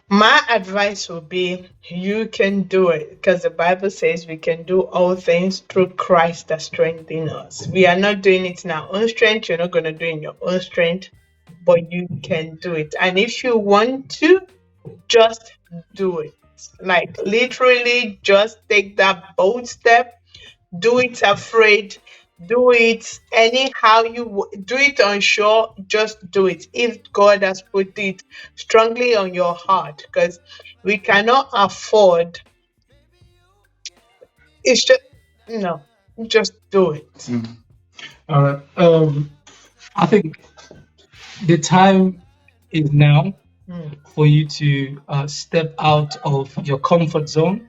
My advice would be you can do it because the Bible says we can do all things through Christ that strengthens us. We are not doing it in our own strength. You're not going to do it in your own strength, but you can do it. And if you want to, just do it. Like literally, just take that bold step. Do it afraid. Do it anyhow do it unsure. Just do it if God has put it strongly on your heart, because we cannot afford. It's just no. Just do it. All right. I think the time is now for you to step out of your comfort zone,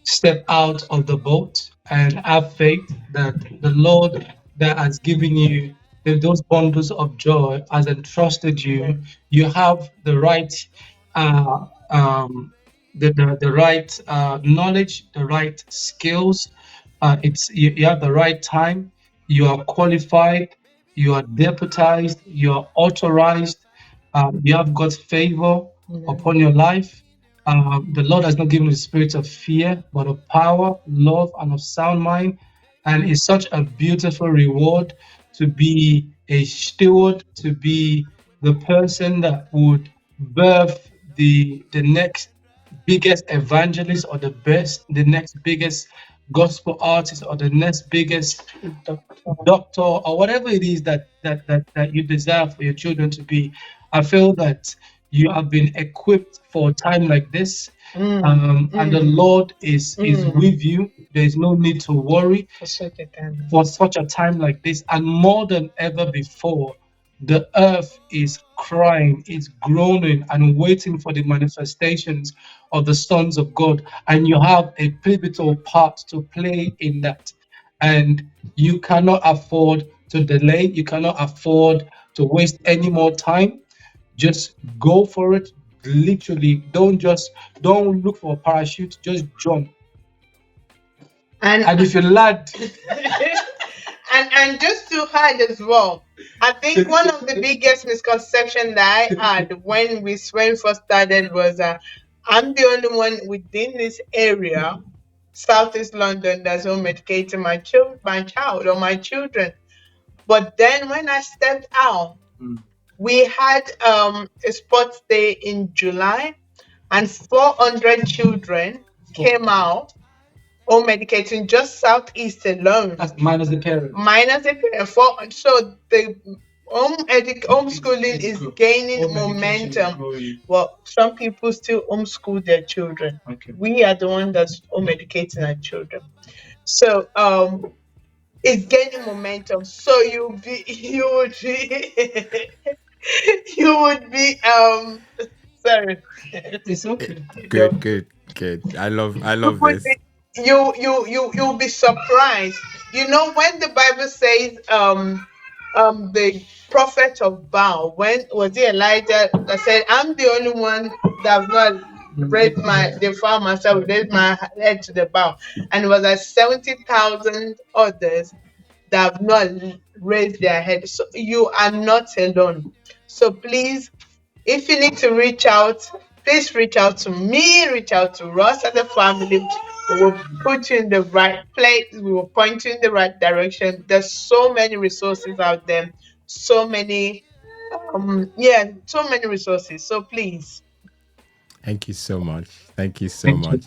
step out of the boat, and have faith that the Lord that has given you those bundles of joy has entrusted you. You have the right, uh, the right knowledge, the right skills. You have the right time. You are qualified. You are deputized. You are authorized. You have God's favor upon your life. The Lord has not given you the spirit of fear, but of power, love, and of sound mind. And it's such a beautiful reward to be a steward, to be the person that would birth the next biggest evangelist or the next biggest gospel artist or the next biggest doctor or whatever it is that you desire for your children to be. I feel that you have been equipped for a time like this, and the Lord is with you. There is no need to worry for such a time like this, and more than ever before. The earth is crying, is groaning, and waiting for the manifestations of the sons of God. And you have a pivotal part to play in that. And you cannot afford to delay, you cannot afford to waste any more time. Just go for it. Literally, don't look for a parachute, just jump. And if you land, and just to add as well, I think one of the biggest misconception that I had when we first started was I'm the only one within this area, Southeast London, that's home educating my child or my children. But then when I stepped out, we had a sports day in July, and 400 children came out home educating just Southeast alone. that's minus the parents. Minus the parent. So the homeschooling is gaining Home education is momentum. growing. Well, some people still homeschool their children. Okay. We are the one that's home educating our children. So it's gaining momentum. So you would be you would be sorry. It's okay. Good. I love would this. be, you'll be surprised. You know when the Bible says the prophet of Baal, when was it Elijah that said, I'm the only one that have not raised the found myself, raised my head to the bow. And it was like 70,000 others that have not raised their head. So you are not alone. So please, if you need to reach out, please reach out to me, reach out to us as a family. We will put you in the right place. We will point you in the right direction. There's so many resources out there. So many, so many resources. So please. Thank you so much. Thank you so much.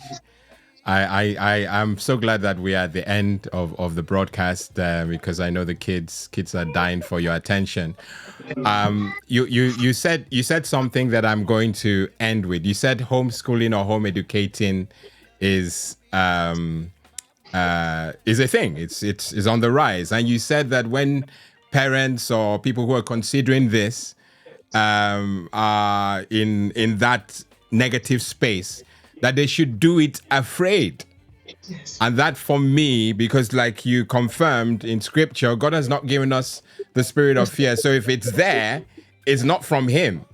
I'm so glad that we are at the end of the broadcast because I know the kids are dying for your attention. You said something that I'm going to end with. You said homeschooling or home educating is is a thing. It's on the rise. And you said that when parents or people who are considering this are in that negative space, that they should do it afraid. Yes. And that for me, because like you confirmed in scripture, God has not given us the spirit of fear. So if it's there, it's not from him.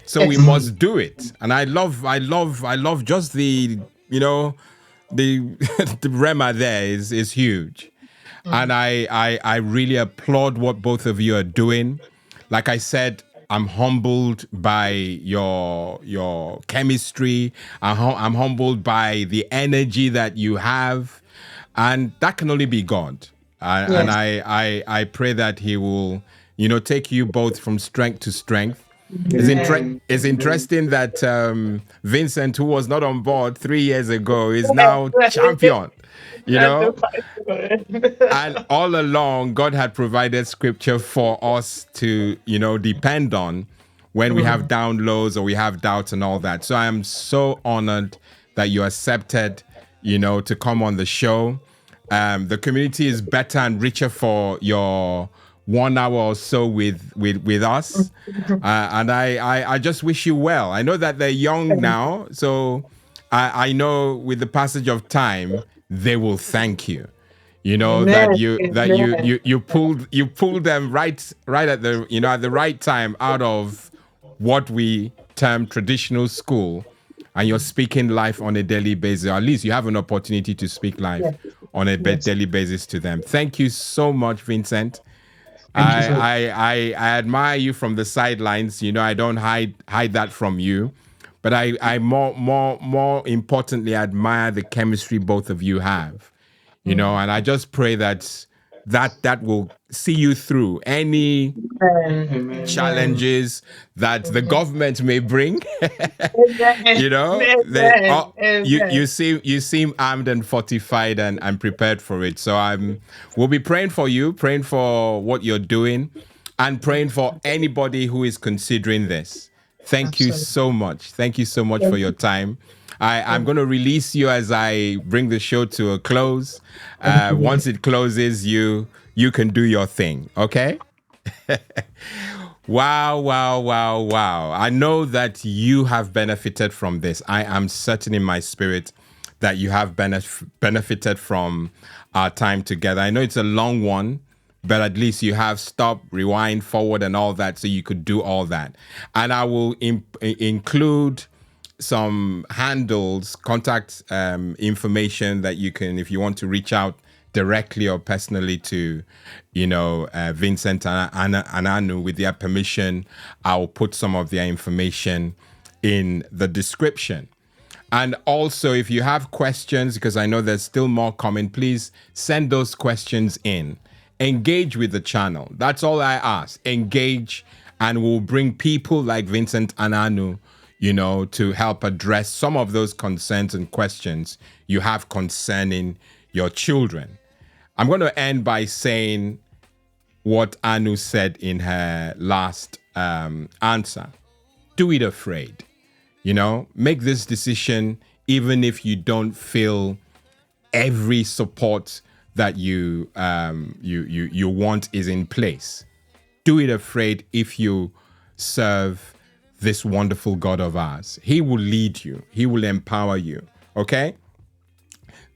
So we must do it. And I love just the, the the rema there is huge. And I really applaud what both of you are doing. Like I said, I'm humbled by your chemistry. I'm humbled by the energy that you have, and that can only be God. And I pray that He will, take you both from strength to strength. It's interesting that Vincent, who was not on board 3 years ago, is now champion. And all along, God had provided scripture for us to, depend on when we have downloads or we have doubts and all that. So I am so honored that you accepted, to come on the show. The community is better and richer for your 1 hour or so with us. And I just wish you well. I know that they're young now, so I know with the passage of time, they will thank you. That you pulled them right at the at the right time out of what we term traditional school, and you're speaking life on a daily basis. Or at least you have an opportunity to speak life on a daily basis to them. Thank you so much, Vincent. I admire you from the sidelines. I don't hide that from you, but I more importantly admire the chemistry both of you have. And I just pray that will see you through any challenges that the government may bring. You seem armed and fortified and prepared for it. So we'll be praying for you, praying for what you're doing, and praying for anybody who is considering this. Thank you so much. Thank you so much for your time. I'm going to release you as I bring the show to a close. Once it closes, you can do your thing, okay? Wow. I know that you have benefited from this. I am certain in my spirit that you have benefited from our time together. I know it's a long one, but at least you have stopped, rewind, forward, and all that, so you could do all that. And I will include some handles, contact information that you can, if you want to reach out directly or personally to, Vincent and Anu, with their permission, I'll put some of their information in the description. And also, if you have questions, because I know there's still more coming, please send those questions in. Engage with the channel. That's all I ask. Engage, and we'll bring people like Vincent and Anu, to help address some of those concerns and questions you have concerning your children. I'm going to end by saying what Anu said in her last answer. Do it afraid. Make this decision even if you don't feel every support that you want is in place. Do it afraid if you serve this wonderful God of ours. He will lead you. He will empower you. Okay?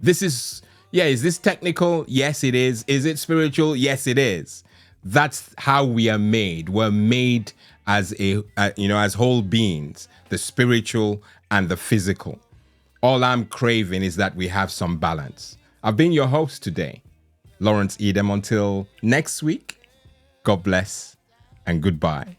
Is this technical? Yes, it is. Is it spiritual? Yes, it is. That's how we are made. We're made as as whole beings, the spiritual and the physical. All I'm craving is that we have some balance. I've been your host today, Lawrence Edem. Until next week, God bless and goodbye.